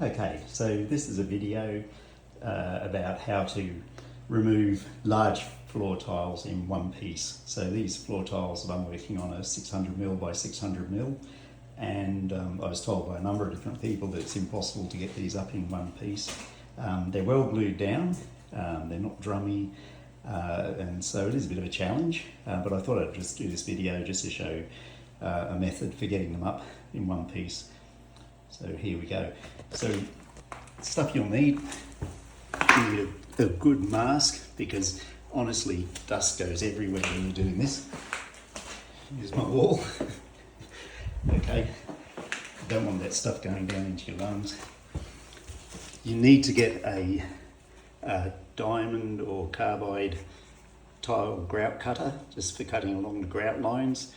Okay, so this is a video about how to remove large floor tiles in one piece. So these floor tiles that I'm working on are 600mm by 600mm, and I was told by a number of different people that it's impossible to get these up in one piece. They're well glued down, they're not drummy, and so it is a bit of a challenge, but I thought I'd just do this video just to show a method for getting them up in one piece. So here we go. So stuff you'll need, you need a good mask, because honestly dust goes everywhere when you're doing this. Here's my wall. Okay, don't want that stuff going down into your lungs. You need to get a diamond or carbide tile grout cutter, just for cutting along the grout lines.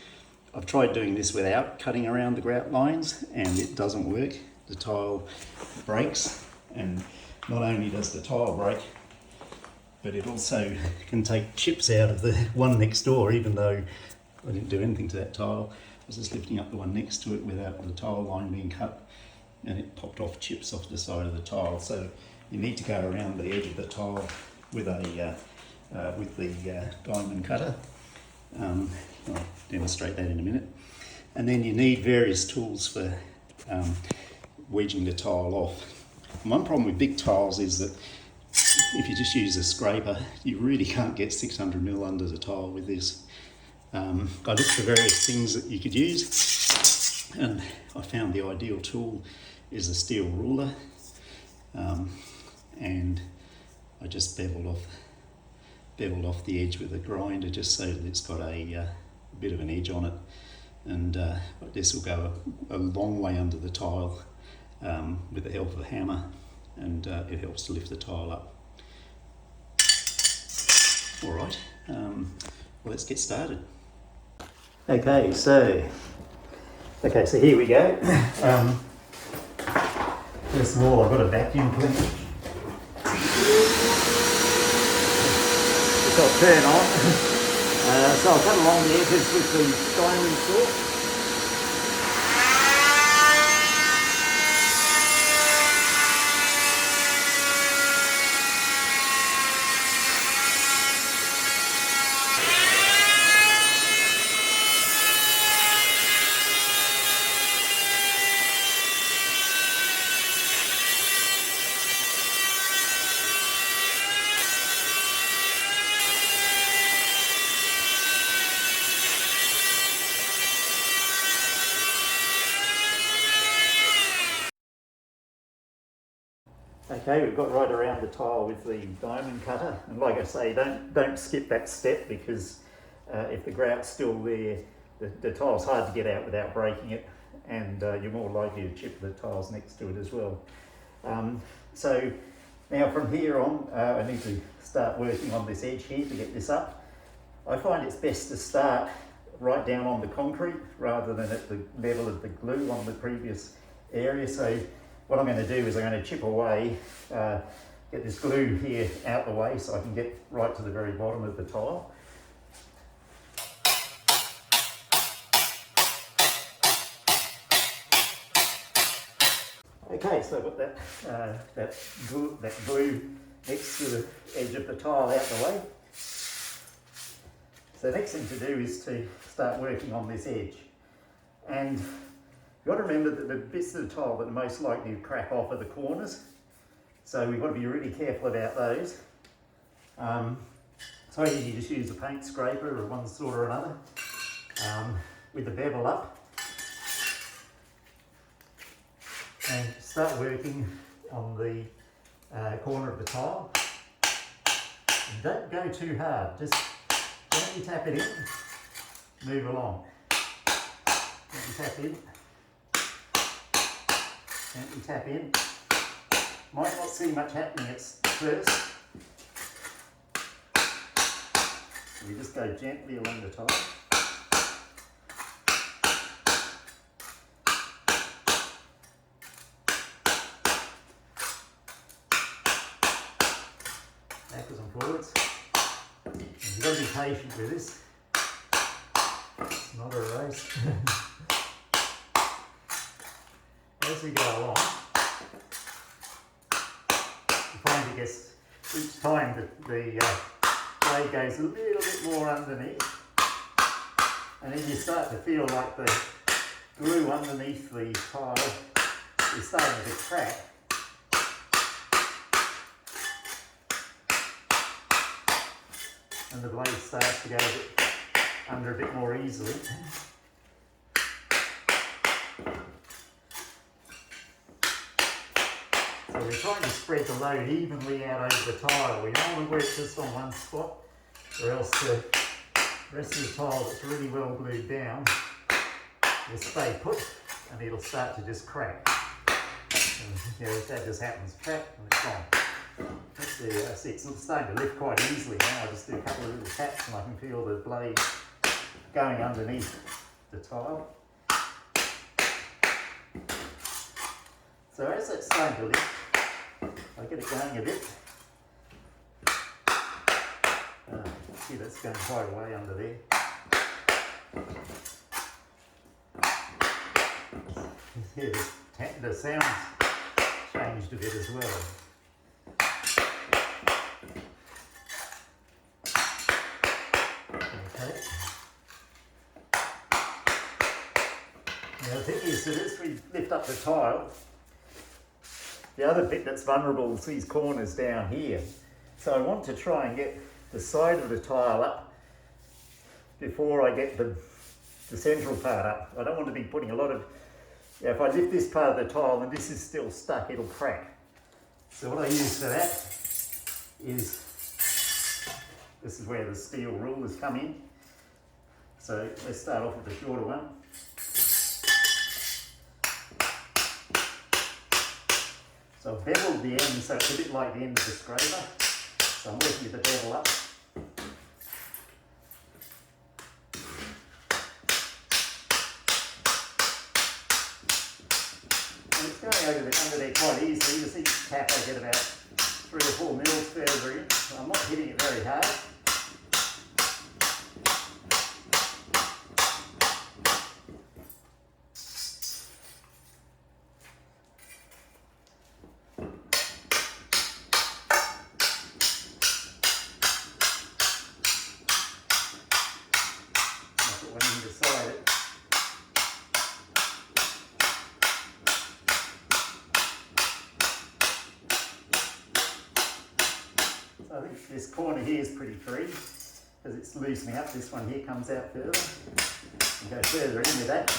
I've tried doing this without cutting around the grout lines and it doesn't work. The tile breaks, and not only does the tile break, but it also can take chips out of the one next door, even though I didn't do anything to that tile. I was just lifting up the one next to it without the tile line being cut, and it popped off chips off the side of the tile. So you need to go around the edge of the tile with the diamond cutter. I'll demonstrate that in a minute. And then you need various tools for wedging the tile off. And one problem with big tiles is that if you just use a scraper, you really can't get 600mm under the tile with this. I looked for various things that you could use, and I found the ideal tool is a steel ruler, and I just beveled off the edge with a grinder just so that it's got a bit of an edge on it, and this will go a long way under the tile with the help of a hammer, and it helps to lift the tile up. Alright, well, let's get started. Okay, so here we go. First of all, I've got a vacuum cleaner. Which I'll turn on. So I'll cut along the edges with the diamond saw. Okay, we've got right around the tile with the diamond cutter, and like I say, don't skip that step, because if the grout's still there, the tile's hard to get out without breaking it, and you're more likely to chip the tiles next to it as well. So now from here on, I need to start working on this edge here to get this up. I find it's best to start right down on the concrete rather than at the level of the glue on the previous area. So what I'm going to do is I'm going to chip away, get this glue here out the way so I can get right to the very bottom of the tile. Okay, so I've got that glue next to the edge of the tile out the way. So the next thing to do is to start working on this edge. And you've got to remember that the bits of the tile that are most likely to crack off are the corners. So we've got to be really careful about those. So you just use a paint scraper of one sort or another with the bevel up. And start working on the corner of the tile. And don't go too hard, just gently tap it in, move along. Gently tap in. Gently tap in. Might not see much happening at first. So we just go gently along the tile. Backwards and forwards. And you've got to be patient with this. It's not a race. As we go along, Each time the blade goes a little bit more underneath, and then you start to feel like the glue underneath the tile is starting to crack. And the blade starts to go under a bit more easily. So we're trying to spread the load evenly out over the tile. We don't want to work just on one spot, or else the rest of the tile that's really well glued down will stay put and it'll start to just crack. And, you know, if that just happens, crack, and it's gone. That's it. It's starting to lift quite easily now. I just do a couple of little taps and I can feel the blade going underneath the tile. So as it's starting to lift, I get it going a bit. See, that's going quite a way under there. Yeah, the sound's changed a bit as well. Okay. Now the thing is that as we lift up the tile, the other bit that's vulnerable is these corners down here. So I want to try and get the side of the tile up before I get the central part up. I don't want to be putting a lot of, if I lift this part of the tile and this is still stuck, it'll crack. So what I use for that is, this is where the steel rulers come in. So let's start off with the shorter one. So I've beveled the end so it's a bit like the end of the scraper. So I'm working with the bevel up. And it's going over under there quite easily. You see each tap I get about 3 or 4 mils further in. So I'm not hitting it very hard. I think this corner here is pretty free because it's loosening up. This one here comes out further. And go further in with that.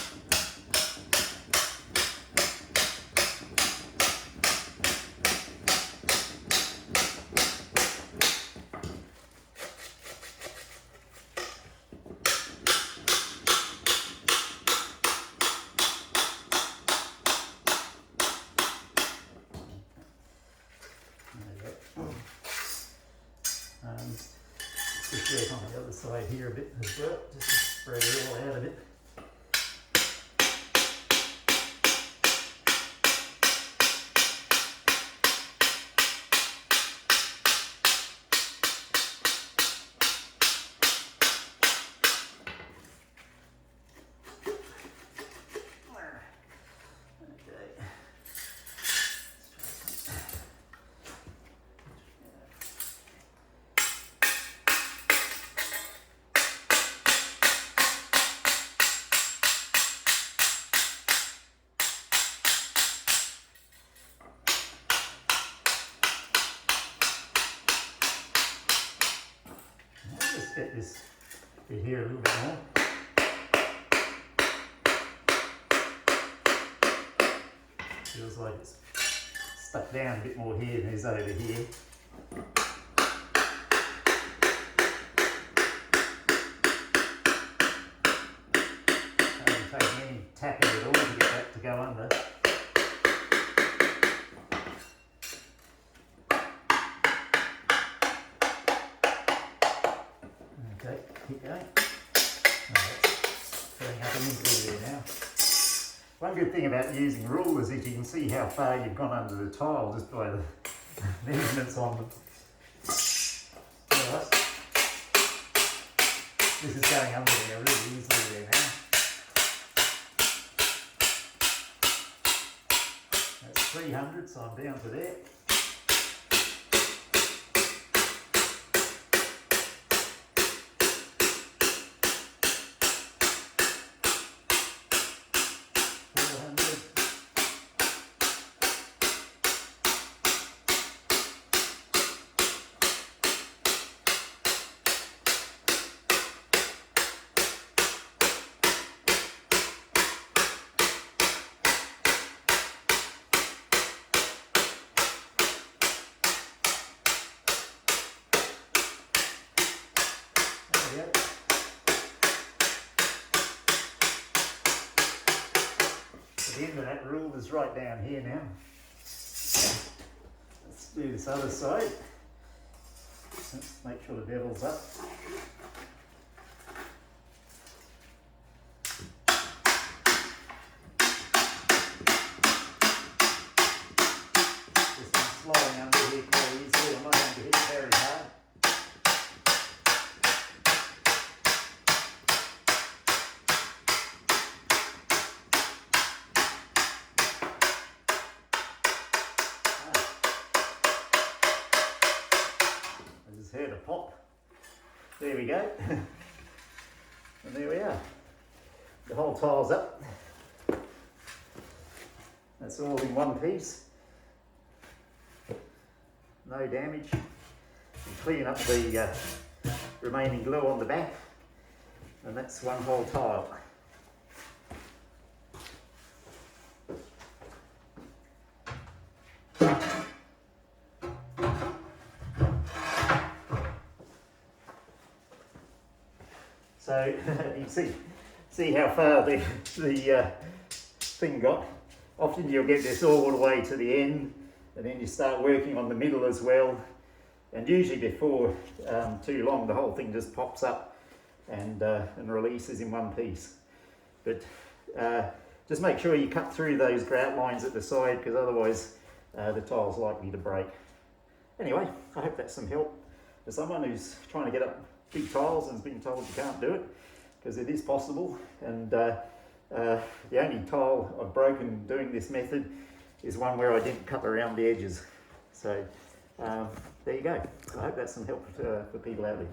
Just work on the other side here a bit as well, just to spread it all out a bit. Just get this bit here a little bit more. Feels like it's stuck down a bit more here than it is over here. I haven't taken any tapping at all to get that to go under. Okay, keep going. That's filling up easily there now. One good thing about using rulers is you can see how far you've gone under the tile just by the measurements on them. Alright. This is going under there really easily there now. That's 300, so I'm down to there. we go. The end of that rule is right down here now. Let's do this other side. Let's make sure the bevel's up. This one's sliding under here quite easily. I'm not going to hit it very hard. I just heard a pop. There we go. And there we are. The whole tile's up. That's all in one piece. No damage. And clean up the remaining glue on the back. And that's one whole tile. So you see how far the thing got. Often you'll get this all the way to the end, and then you start working on the middle as well. And usually before too long, the whole thing just pops up and releases in one piece. But just make sure you cut through those grout lines at the side, because otherwise the tile's likely to break. Anyway, I hope that's some help for someone who's trying to get up big tiles and has been told you can't do it, because it is possible. And the only tile I've broken doing this method is one where I didn't cut around the edges. So there you go. I hope that's some help for people out there.